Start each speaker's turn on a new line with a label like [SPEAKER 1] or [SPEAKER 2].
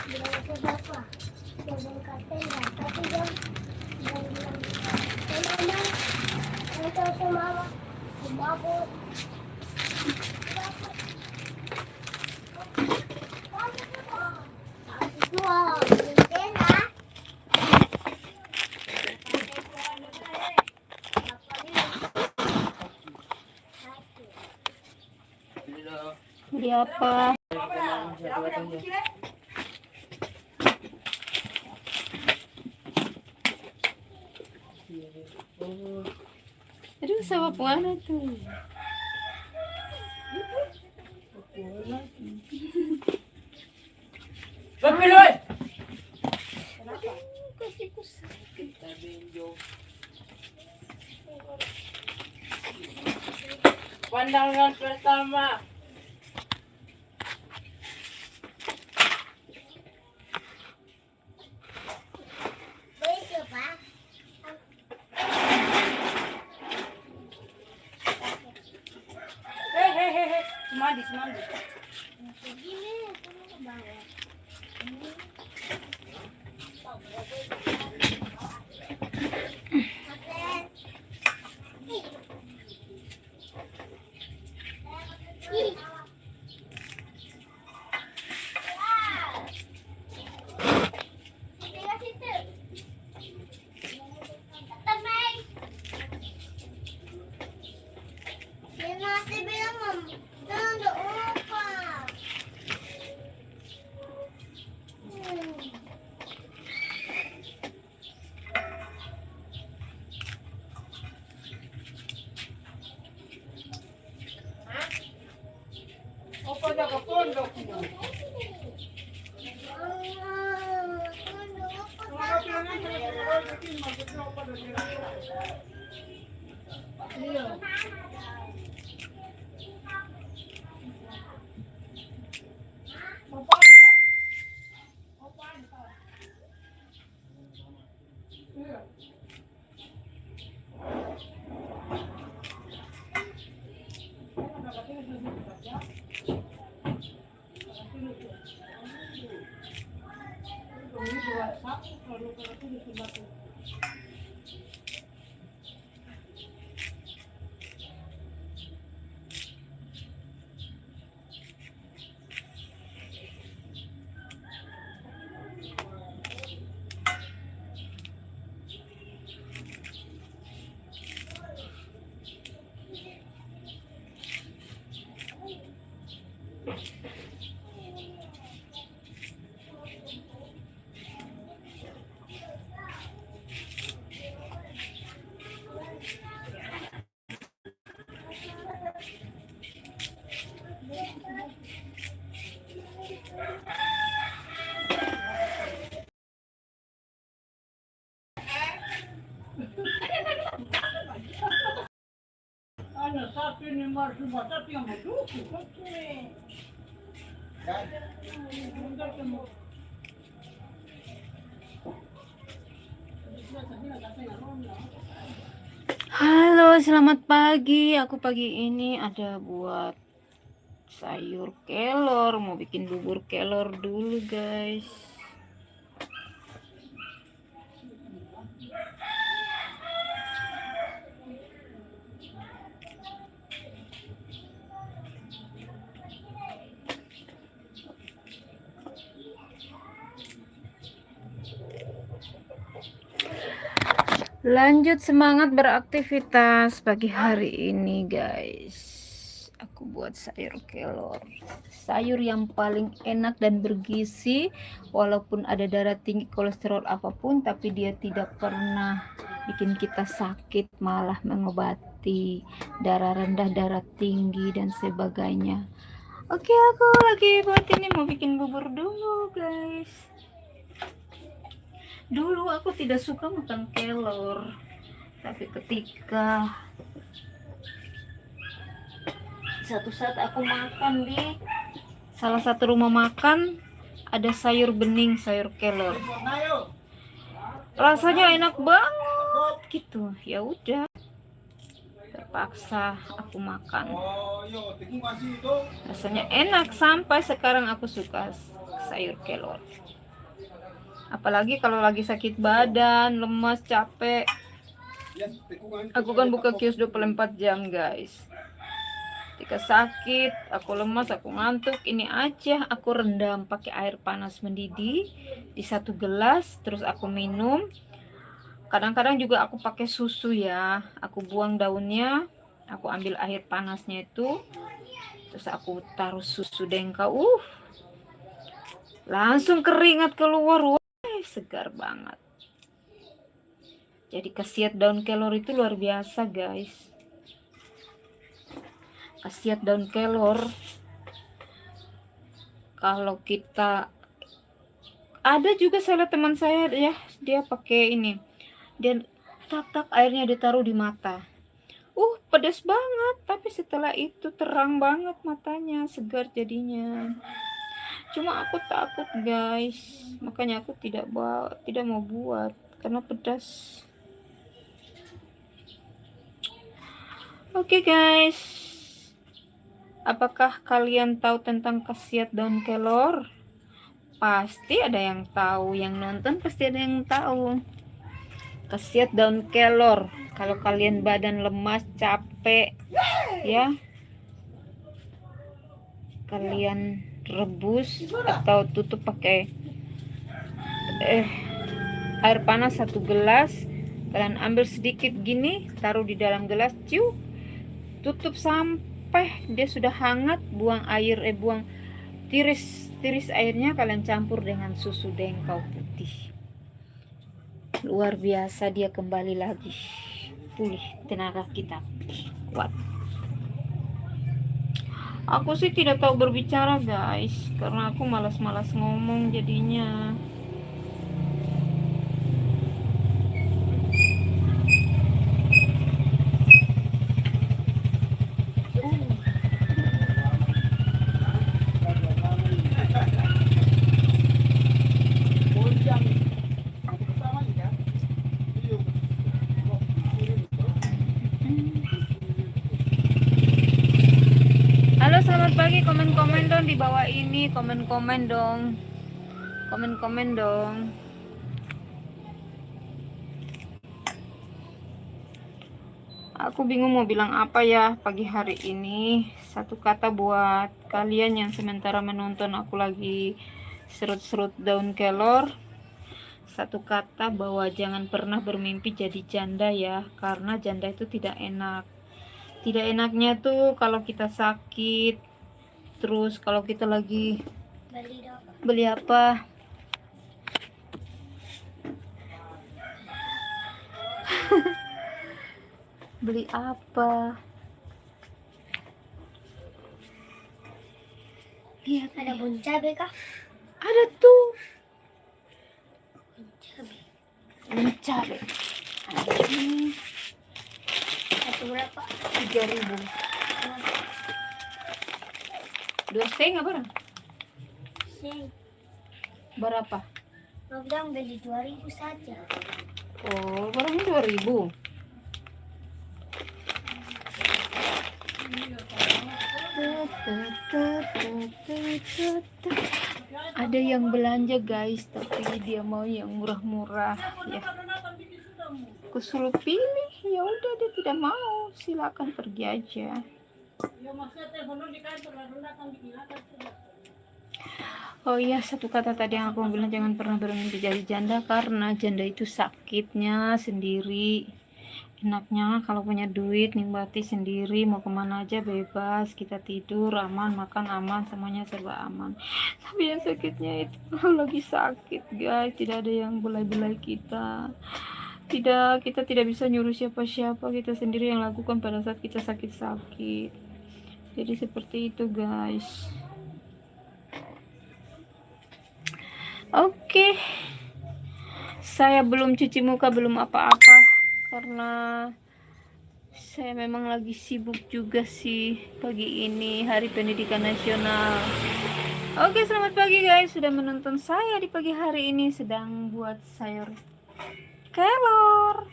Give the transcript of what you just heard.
[SPEAKER 1] bilang ke bapak, dia berangkat tenda, tapi dia bilang, mama, saya tahu sama mama, mabuk. Wow, tenda.
[SPEAKER 2] Beli apa? Aduh, sama mana tuh?
[SPEAKER 3] Pemiloy.
[SPEAKER 2] Kasiku sakit.
[SPEAKER 3] Pandangan pertama.
[SPEAKER 1] Begitu, Pak.
[SPEAKER 3] Hehehe. Semandi.
[SPEAKER 1] Begini, kamu ke bawah.
[SPEAKER 3] Opo jaga pondok. Ano sapi ni Marsuma tapi yang maduku kaki.
[SPEAKER 2] Halo, selamat pagi. Aku pagi ini ada buat sayur kelor. Mau bikin bubur kelor dulu, guys. Lanjut semangat beraktivitas pagi hari ini, guys. Aku buat sayur kelor. Sayur yang paling enak dan bergizi, walaupun ada darah tinggi, kolesterol apapun, tapi dia tidak pernah bikin kita sakit, malah mengobati darah rendah, darah tinggi, dan sebagainya. Oke, aku lagi buat ini, mau bikin bubur dulu, guys. Dulu aku tidak suka makan kelor, tapi ketika satu saat aku makan di salah satu rumah makan, ada sayur bening, sayur kelor, rasanya enak banget gitu. Ya udah, terpaksa aku makan. Rasanya enak, sampai sekarang aku suka sayur kelor. Apalagi kalau lagi sakit badan, lemas, capek. Aku kan buka kios 24 jam guys. Ketika sakit, aku lemas, aku ngantuk, ini aja aku rendam pakai air panas mendidih di 1 gelas, terus aku minum. Kadang-kadang juga aku pakai susu ya. Aku buang daunnya, aku ambil air panasnya itu, terus aku taruh susu dengkau. Langsung keringat keluar. Wah, segar banget. Jadi khasiat daun kelor itu luar biasa guys. Khasiat daun kelor, kalau kita ada juga salah teman saya ya, dia pakai ini, dia tak airnya ditaruh di mata, pedas banget, tapi setelah itu terang banget matanya, segar jadinya. Cuma aku takut guys, makanya aku tidak mau buat karena pedas. Oke guys, apakah kalian tahu tentang khasiat daun kelor? Pasti ada yang tahu, yang nonton pasti ada yang tahu. Khasiat daun kelor, kalau kalian badan lemas, capek ya, kalian rebus atau tutup pakai air panas 1 gelas. Kalian ambil sedikit gini, taruh di dalam gelas, tutup sampai dia sudah hangat, buang tiris airnya, kalian campur dengan susu dengkau putih. Luar biasa, dia kembali lagi pulih, tenaga kita kuat. Aku sih tidak tahu berbicara guys, karena aku malas-malas ngomong jadinya. Halo, selamat pagi. Komen-komen dong di bawah ini. Komen-komen dong. Komen-komen dong. Aku bingung mau bilang apa ya pagi hari ini. Satu kata buat kalian yang sementara menonton aku lagi serut-serut daun kelor. Satu kata, bahwa jangan pernah bermimpi jadi janda ya. Karena janda itu tidak enak. Tidak enaknya tuh kalau kita sakit, terus kalau kita lagi beli apa, beli apa, lihat
[SPEAKER 1] Ada bun cabe kah?
[SPEAKER 2] ada tuh
[SPEAKER 1] Bun cabe.
[SPEAKER 2] cabe. Ini
[SPEAKER 1] Satu berapa?
[SPEAKER 2] 3.000, 2,5 barang.
[SPEAKER 1] Sing.
[SPEAKER 2] Berapa?
[SPEAKER 1] Mau bilang beli 2.000 saja.
[SPEAKER 2] Oh, barangnya 2.000. Ada yang belanja guys, tapi dia mau yang murah-murah ya. Aku suruh pilih, ya udah dia tidak mau, silakan pergi aja. Oh iya, satu kata tadi yang aku bilang, jangan pernah bermimpi jadi janda, karena janda itu sakitnya sendiri. Enaknya kalau punya duit, nikmati sendiri, mau kemana aja bebas, kita tidur aman, makan aman, semuanya serba aman. Tapi yang sakitnya itu kalau lagi sakit guys, tidak ada yang belai-belai kita. Kita tidak bisa nyuruh siapa-siapa, kita sendiri yang lakukan pada saat kita sakit-sakit. Jadi seperti itu guys. Oke. Saya belum cuci muka, belum apa-apa, karena saya memang lagi sibuk juga sih pagi ini, Hari Pendidikan Nasional. Oke, selamat pagi guys, sudah menonton saya di pagi hari ini sedang buat sayur kelor.